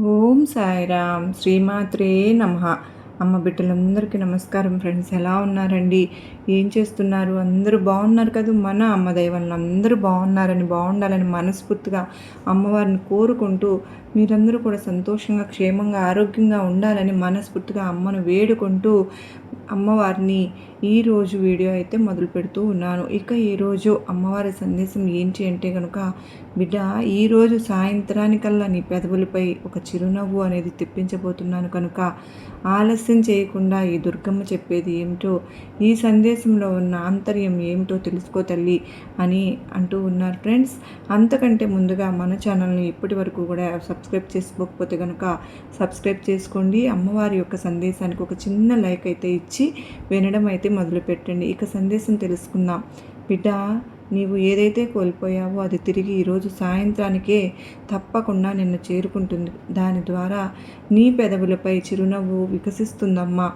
ఓం సాయిరామ్ శ్రీమాత్రే నమః. అమ్మ బిడ్డలందరికీ నమస్కారం ఫ్రెండ్స్. ఎలా ఉన్నారండి? ఏం చేస్తున్నారు? అందరూ బాగున్నారు కదా? మన అమ్మ దయ వలన అందరూ బాగుండాలని మనస్ఫూర్తిగా అమ్మవారిని కోరుకుంటూ మీరందరూ కూడా సంతోషంగా, క్షేమంగా, ఆరోగ్యంగా ఉండాలని మనస్ఫూర్తిగా అమ్మను వేడుకుంటూ అమ్మవారిని ఈరోజు వీడియో అయితే మొదలు పెడుతూ ఉన్నాను. ఇక ఈరోజు అమ్మవారి సందేశం ఏంటి అంటే కనుక, బిడ్డ ఈరోజు సాయంత్రానికల్లా నీ పెదవులపై ఒక చిరునవ్వు అనేది తెప్పించబోతున్నాను కనుక ఆలస్యం చేయకుండా ఈ దుర్గమ్మ చెప్పేది ఏమిటో, ఈ సందేశంలో ఉన్న ఆంతర్యం ఏమిటో తెలుసుకో తల్లి అని అంటూ ఉన్నారు ఫ్రెండ్స్. అంతకంటే ముందుగా మన ఛానల్ని ఇప్పటి వరకు కూడా సబ్స్క్రైబ్ చేసుకోకపోతే కనుక సబ్స్క్రైబ్ చేసుకోండి. అమ్మవారి యొక్క సందేశానికి ఒక చిన్న లైక్ అయితే ఇచ్చి వినడం అయితే మొదలుపెట్టండి. ఇక సందేశం తెలుసుకుందాం. బిడ్డ, నీవు ఏదైతే కోల్పోయావో అది తిరిగి ఈరోజు సాయంత్రానికే తప్పకుండా నిన్ను చేరుకుంటుంది. దాని ద్వారా నీ పెదవులపై చిరునవ్వు వికసిస్తుందమ్మా.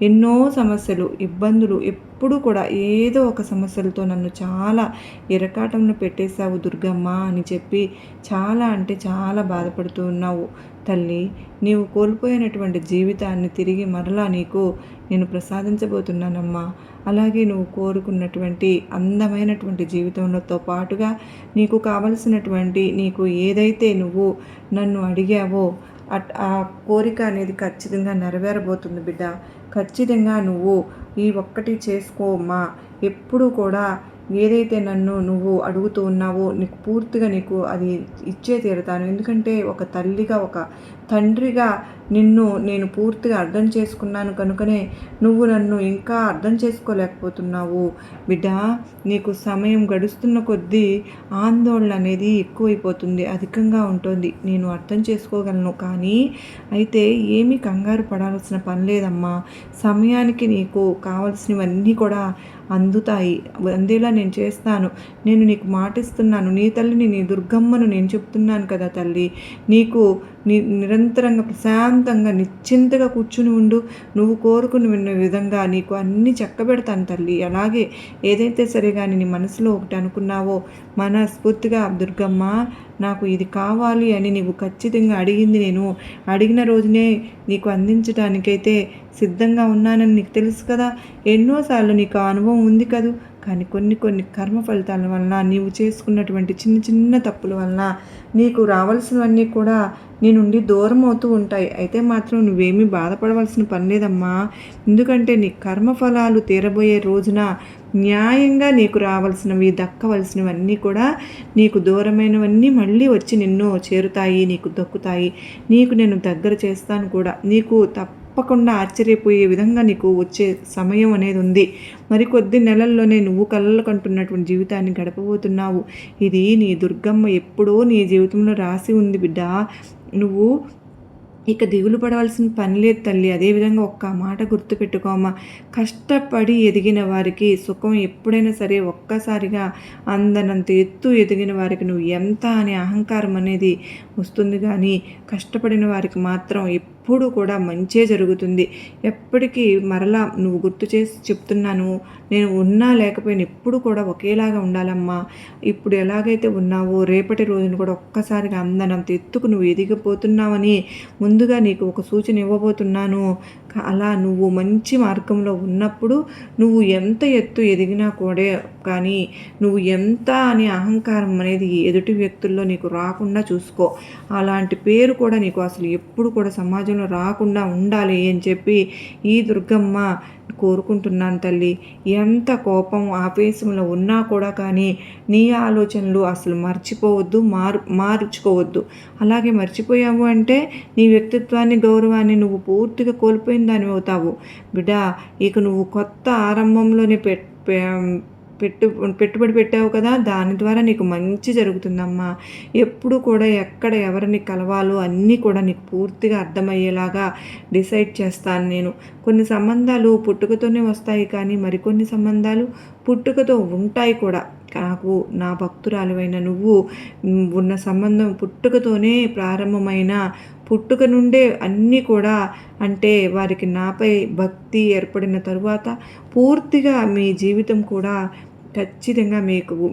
ఎన్నో సమస్యలు, ఇబ్బందులు, ఎప్పుడు కూడా ఏదో ఒక సమస్యలతో నన్ను చాలా ఇరకాటంలో పెట్టేశావు దుర్గమ్మ అని చెప్పి చాలా అంటే చాలా బాధపడుతూ ఉన్నావు తల్లి. నీవు కోల్పోయినటువంటి జీవితాన్ని తిరిగి మరలా నీకు నేను ప్రసాదించబోతున్నానమ్మా. అలాగే నువ్వు కోరుకున్నటువంటి అందమైనటువంటి జీవితంతో పాటుగా నీకు కావలసినటువంటి, నీకు ఏదైతే నువ్వు నన్ను అడిగావో ఆ కోరిక అనేది ఖచ్చితంగా నెరవేరబోతుంది బిడ్డ. ఖచ్చితంగా నువ్వు ఈ ఒక్కటి చేసుకోమ్మా. ఎప్పుడు కూడా ఏదైతే నన్ను నువ్వు అడుగుతూ ఉన్నావో నీకు పూర్తిగా నీకు అది ఇచ్చే తీరుతాను. ఎందుకంటే ఒక తల్లిగా, ఒక తండ్రిగా నిన్ను నేను పూర్తిగా అర్థం చేసుకున్నాను కనుకనే నువ్వు నన్ను ఇంకా అర్థం చేసుకోలేకపోతున్నావు బిడ్డ. నీకు సమయం గడుస్తున్న కొద్దీ ఆందోళన అనేది ఎక్కువైపోతుంది, అధికంగా ఉంటుంది. నేను అర్థం చేసుకోగలను. కానీ అయితే ఏమీ కంగారు పడాల్సిన పని లేదమ్మా. సమయానికి నీకు కావలసినవన్నీ కూడా అందుతాయి, అందేలా నేను చేస్తాను. నేను నీకు మాటిస్తున్నాను. నీ తల్లిని, నీ దుర్గమ్మను నేను చెప్తున్నాను కదా తల్లి. నీకు నిరంతరంగా ప్రశాంతంగా నిశ్చింతగా కూర్చుని ఉండు. నువ్వు కోరుకుని విధంగా నీకు అన్నీ చక్కబెడతాను తల్లి. అలాగే ఏదైతే సరే కానీ నీ మనసులో ఒకటి అనుకున్నావో మనస్ఫూర్తిగా, దుర్గమ్మ నాకు ఇది కావాలి అని నీవు ఖచ్చితంగా అడిగింది, నేను అడిగిన రోజునే నీకు అందించడానికైతే సిద్ధంగా ఉన్నానని నీకు తెలుసు కదా. ఎన్నోసార్లు నీకు అనుభవం ఉంది కదూ. కానీ కొన్ని కర్మ ఫలితాల వలన, నీవు చేసుకున్నటువంటి చిన్న చిన్న తప్పుల వలన నీకు రావాల్సినవన్నీ కూడా నీ నుండి దూరం అవుతూ ఉంటాయి. అయితే మాత్రం నువ్వేమీ బాధపడవలసిన పని లేదమ్మా. ఎందుకంటే నీ కర్మఫలాలు తీరబోయే రోజున న్యాయంగా నీకు రావాల్సినవి, దక్కవలసినవన్నీ కూడా నీకు దూరమైనవన్నీ మళ్ళీ వచ్చి నిన్ను చేరుతాయి, నీకు దక్కుతాయి. నీకు నేను దగ్గర చేస్తాను కూడా. నీకు తప్పకుండా ఆశ్చర్యపోయే విధంగా నీకు వచ్చే సమయం అనేది ఉంది. మరికొద్ది నెలల్లోనే నువ్వు కలలు కంటున్నటువంటి జీవితాన్ని గడపబోతున్నావు. ఇది నీ దుర్గమ్మ ఎప్పుడో నీ జీవితంలో రాసి ఉంది బిడ్డ. నువ్వు ఇక దిగులు పడవలసిన పని లేదు తల్లి. అదేవిధంగా ఒక్క మాట గుర్తుపెట్టుకోమ్మా. కష్టపడి ఎదిగిన వారికి సుఖం ఎప్పుడైనా సరే ఒక్కసారిగా అందనంత ఎత్తు ఎదిగిన వారికి నువ్వు ఎంత అనే అహంకారం అనేది వస్తుంది. కానీ కష్టపడిన వారికి మాత్రం ఎప్పుడు కూడా మంచే జరుగుతుంది. ఎప్పటికీ మరలా నువ్వు గుర్తు చేసి చెప్తున్నాను, నేను ఉన్నా లేకపోయినా ఎప్పుడు కూడా ఒకేలాగా ఉండాలమ్మా. ఇప్పుడు ఎలాగైతే ఉన్నావో రేపటి రోజున కూడా ఒక్కసారిగా అందనంత ఎత్తుకు నువ్వు ఎదిగిపోతున్నావని ముందుగా నీకు ఒక సూచన ఇవ్వబోతున్నాను. అలా నువ్వు మంచి మార్గంలో ఉన్నప్పుడు నువ్వు ఎంత ఎత్తు ఎదిగినా కూడా కానీ నువ్వు ఎంత అనే అహంకారం అనేది ఎదుటి వ్యక్తుల్లో నీకు రాకుండా చూసుకో. అలాంటి పేరు కూడా నీకు అసలు ఎప్పుడు కూడా సమాజంలో రాకుండా ఉండాలి అని చెప్పి ఈ దుర్గమ్మ కోరుకుంటున్నాను తల్లి. ఎంత కోపం ఆవేశంలో ఉన్నా కూడా కానీ నీ ఆలోచనలు అసలు మర్చిపోవద్దు, మార్చుకోవద్దు. అలాగే మర్చిపోయావు అంటే నీ వ్యక్తిత్వాన్ని, గౌరవాన్ని నువ్వు పూర్తిగా కోల్పోయిన దాని అవుతావు బిడ్డ. ఇక నువ్వు కొత్త ఆరంభంలోనే పెట్టుబడి పెట్టావు కదా, దాని ద్వారా నీకు మంచి జరుగుతుందమ్మా. ఎప్పుడు కూడా ఎక్కడ ఎవరిని కలవాలో అన్నీ కూడా నీకు పూర్తిగా అర్థమయ్యేలాగా డిసైడ్ చేస్తాను నేను. కొన్ని సంబంధాలు పుట్టుకతోనే వస్తాయి, కానీ మరికొన్ని సంబంధాలు పుట్టుకతో ఉంటాయి కూడా. నాకు నా భక్తురాలువైన నువ్వు ఉన్న సంబంధం పుట్టుకతోనే ప్రారంభమైన, పుట్టుక నుండే అన్నీ కూడా అంటే వారికి నాపై భక్తి ఏర్పడిన తరువాత పూర్తిగా మీ జీవితం కూడా ఖచ్చితంగా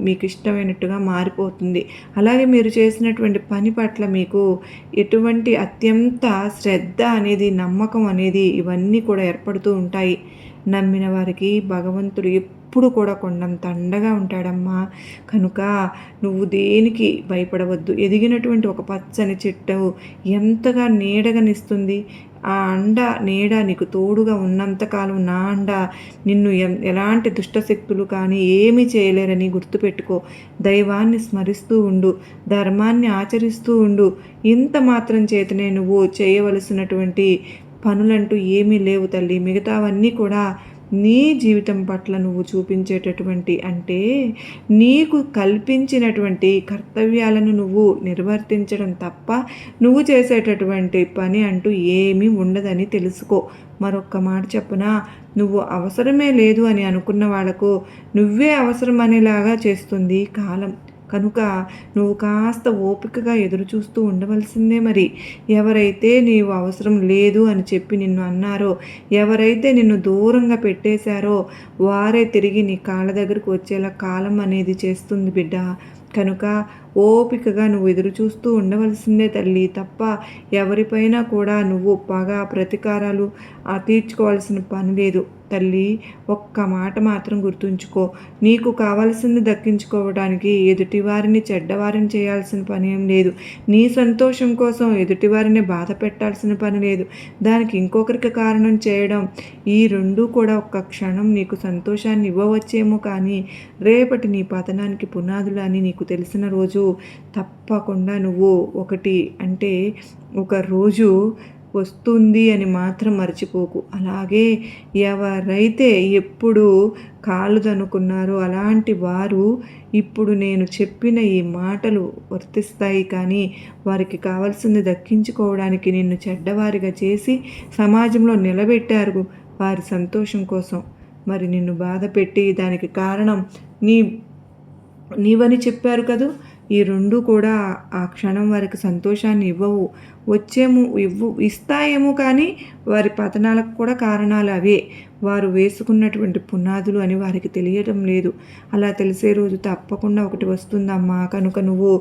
మీకు ఇష్టమైనట్టుగా మారిపోతుంది. అలాగే మీరు చేసినటువంటి పని పట్ల మీకు ఎటువంటి అత్యంత శ్రద్ధ అనేది, నమ్మకం అనేది ఇవన్నీ కూడా ఏర్పడుతూ ఉంటాయి. నమ్మిన వారికి భగవంతుడు ఎప్పుడు కూడా కొండంత అండగా ఉంటాడమ్మా. కనుక నువ్వు దేనికి భయపడవద్దు. ఎదిగినటువంటి ఒక పచ్చని చెట్టు ఎంతగా నీడగనిస్తుంది. ఆ అండ, నీడ నీకు తోడుగా ఉన్నంతకాలం నా అండ నిన్ను ఎలాంటి దుష్టశక్తులు కానీ ఏమీ చేయలేరని గుర్తుపెట్టుకో. దైవాన్ని స్మరిస్తూ ఉండు, ధర్మాన్ని ఆచరిస్తూ ఉండు. ఇంత మాత్రం చేతనే నువ్వు చేయవలసినటువంటి పనులంటూ ఏమీ లేవు తల్లి. మిగతావన్నీ కూడా నీ జీవితం పట్ల నువ్వు చూపించేటటువంటి, అంటే నీకు కల్పించినటువంటి కర్తవ్యాలను నువ్వు నిర్వర్తించడం తప్ప నువ్వు చేసేటటువంటి పని అంటూ ఏమీ ఉండదని తెలుసుకో. మరొక్క మాట చెప్పునా, నువ్వు అవసరమే లేదు అని అనుకున్న వాళ్ళకు నువ్వే అవసరం అనేలాగా చేస్తుంది కాలం. కనుక నువ్వు కాస్త ఓపికగా ఎదురు చూస్తూ ఉండవలసిందే. మరి ఎవరైతే నీవు అవసరం లేదు అని చెప్పి నిన్ను అన్నారో, ఎవరైతే నిన్ను దూరంగా పెట్టేశారో వారే తిరిగి నీ కాళ్ళ దగ్గరకు వచ్చేలా కాలం అనేది చేస్తుంది బిడ్డ. కనుక ఓపికగా నువ్వు ఎదురు చూస్తూ ఉండవలసిందే తల్లి. తప్ప ఎవరిపైనా కూడా నువ్వు పగ, ప్రతీకారాలు తీర్చుకోవాల్సిన పని లేదు తల్లి. ఒక్క మాట మాత్రం గుర్తుంచుకో, నీకు కావాల్సింది దక్కించుకోవడానికి ఎదుటివారిని చెడ్డవారిని చేయాల్సిన పని ఏం లేదు. నీ సంతోషం కోసం ఎదుటివారిని బాధ పెట్టాల్సిన పని లేదు. దానికి ఇంకొకరికి కారణం చేయడం, ఈ రెండూ కూడా ఒక్క క్షణం నీకు సంతోషాన్ని ఇవ్వవచ్చేమో కానీ రేపటి నీ పతనానికి పునాదులు అని నీకు తెలిసిన రోజు తప్పకుండా నువ్వు ఒకటి, అంటే ఒక రోజు వస్తుంది అని మాత్రం మర్చిపోకు. అలాగే ఎవరైతే ఎప్పుడు కాలుదనుకున్నారో అలాంటి వారు ఇప్పుడు నేను చెప్పిన ఈ మాటలు వర్తిస్తాయి. కానీ వారికి కావాల్సింది దక్కించుకోవడానికి నిన్ను చెడ్డవారిగా చేసి సమాజంలో నిలబెట్టారు వారి సంతోషం కోసం. మరి నిన్ను బాధ పెట్టి దానికి కారణం నీవని చెప్పారు కదూ. ఈ రెండు కూడా ఆ క్షణం వారికి సంతోషాన్ని ఇస్తాయేమో కానీ వారి పతనాలకు కూడా కారణాలు అవే. వారు వేసుకున్నటువంటి పునాదులు అని వారికి తెలియటం లేదు. అలా తెలిసే రోజు తప్పకుండా ఒకటి వస్తుందమ్మా. కనుక నువ్వు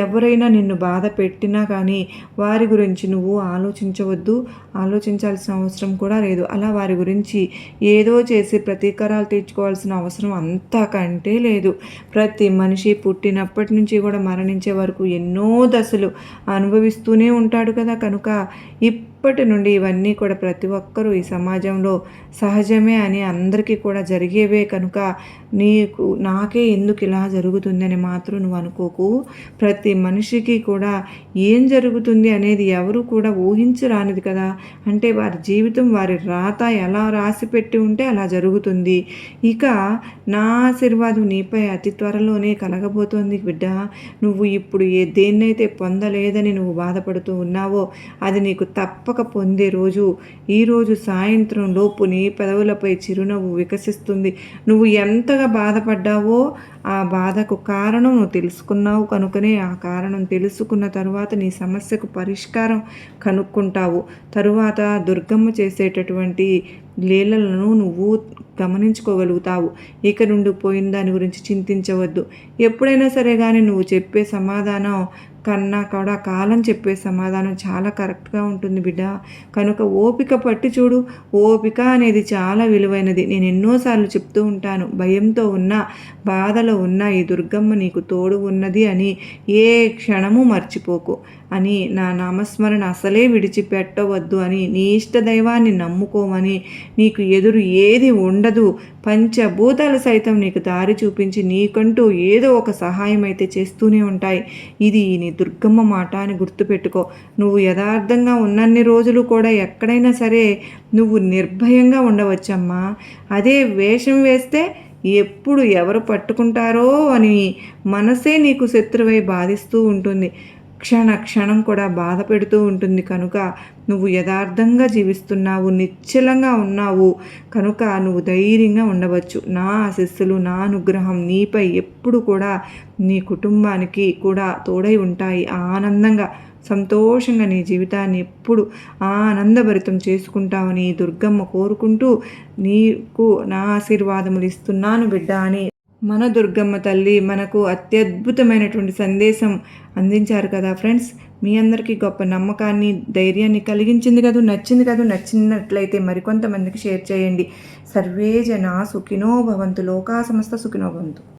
ఎవరైనా నిన్ను బాధ పెట్టినా కానీ వారి గురించి నువ్వు ఆలోచించవద్దు, ఆలోచించాల్సిన అవసరం కూడా లేదు. అలా వారి గురించి ఏదో చేసి ప్రతీకారాలు తీర్చుకోవాల్సిన అవసరం అంతకంటే లేదు. ప్రతి మనిషి పుట్టినప్పటి నుంచి కూడా మరణించే వరకు ఎన్నో దశలు అనుభవిస్తూనే ఉంటాడు కదా. కనుక ఇప్పటి నుండి ఇవన్నీ కూడా ప్రతి ఒక్కరూ ఈ సమాజంలో సహజమే అని అందరికీ కూడా జరిగేవే. కనుక నాకే ఎందుకు ఇలా జరుగుతుందని మాత్రం నువ్వు అనుకోకు. ప్రతి మనిషికి కూడా ఏం జరుగుతుంది అనేది ఎవరు కూడా ఊహించరానిది కదా. అంటే వారి జీవితం, వారి రాత ఎలా రాసి పెట్టి ఉంటే అలా జరుగుతుంది. ఇక నా ఆశీర్వాదం నీపై అతి త్వరలోనే కలగబోతోంది బిడ్డ. నువ్వు ఇప్పుడు దేన్నైతే పొందలేదని నువ్వు బాధపడుతూ ఉన్నావో అది నీకు తప్పక పొందే రోజు ఈరోజు సాయంత్రం లోపు నీ పెదవులపై చిరునవ్వు వికసిస్తుంది. నువ్వు ఎంతగా బాధపడ్డావో ఆ బాధకు కారణం నువ్వు తెలుసుకున్నావు కనుకనే ఆ కారణం తెలుసుకున్న తరువాత నీ సమస్యకు పరిష్కారం కనుక్కుంటావు. తరువాత దుర్గమ్మ చేసేటటువంటి లీలలను నువ్వు గమనించుకోగలుగుతావు. ఇక నుండి పోయిన దాని గురించి చింతించవద్దు. ఎప్పుడైనా సరే కానీ నువ్వు చెప్పే సమాధానం కన్నా కూడా కాలం చెప్పే సమాధానం చాలా కరెక్ట్గా ఉంటుంది బిడ్డ. కనుక ఓపిక పట్టి చూడు. ఓపిక అనేది చాలా విలువైనది. నేను ఎన్నోసార్లు చెప్తూ ఉంటాను, భయంతో ఉన్నా, బాధలో ఉన్నా ఈ దుర్గమ్మ నీకు తోడు ఉన్నది అని ఏ క్షణము మర్చిపోకు అని, నా నామస్మరణ అసలే విడిచిపెట్టవద్దు అని, నీ ఇష్ట దైవాన్ని నమ్ముకోమని, నీకు ఎదురు ఏది ఉండదు, పంచభూతాలు సైతం నీకు దారి చూపించి నీకంటూ ఏదో ఒక సహాయం అయితే చేస్తూనే ఉంటాయి. ఇది నీ దుర్గమ్మ మాట అని గుర్తుపెట్టుకో. నువ్వు యథార్థంగా ఉన్నన్ని రోజులు కూడా ఎక్కడైనా సరే నువ్వు నిర్భయంగా ఉండవచ్చమ్మా. అదే వేషం వేస్తే ఎప్పుడు ఎవరు పట్టుకుంటారో అని మనసే నీకు శత్రువై బాధిస్తూ ఉంటుంది. క్షణం కూడా బాధ పెడుతూ ఉంటుంది. కనుక నువ్వు యథార్థంగా జీవిస్తున్నావు, నిశ్చలంగా ఉన్నావు కనుక నువ్వు ధైర్యంగా ఉండవచ్చు. నా ఆశీస్సులు, నా అనుగ్రహం నీపై ఎప్పుడు కూడా, నీ కుటుంబానికి కూడా తోడై ఉంటాయి. ఆనందంగా, సంతోషంగా నీ జీవితాన్ని ఎప్పుడు ఆనందభరితం చేసుకుంటావని దుర్గమ్మ కోరుకుంటూ నీకు నా ఆశీర్వాదములు ఇస్తున్నాను బిడ్డ అని మన దుర్గమ్మ తల్లి మనకు అత్యద్భుతమైనటువంటి సందేశం అందించారు కదా ఫ్రెండ్స్. మీ అందరికీ గొప్ప నమ్మకాన్ని, ధైర్యాన్ని కలిగించింది కదా, నచ్చింది కదా. నచ్చినట్లయితే మరికొంతమందికి షేర్ చేయండి. సర్వే జనా సుఖినో భవంతు, లోకా సమస్త సుఖినో భవంతు.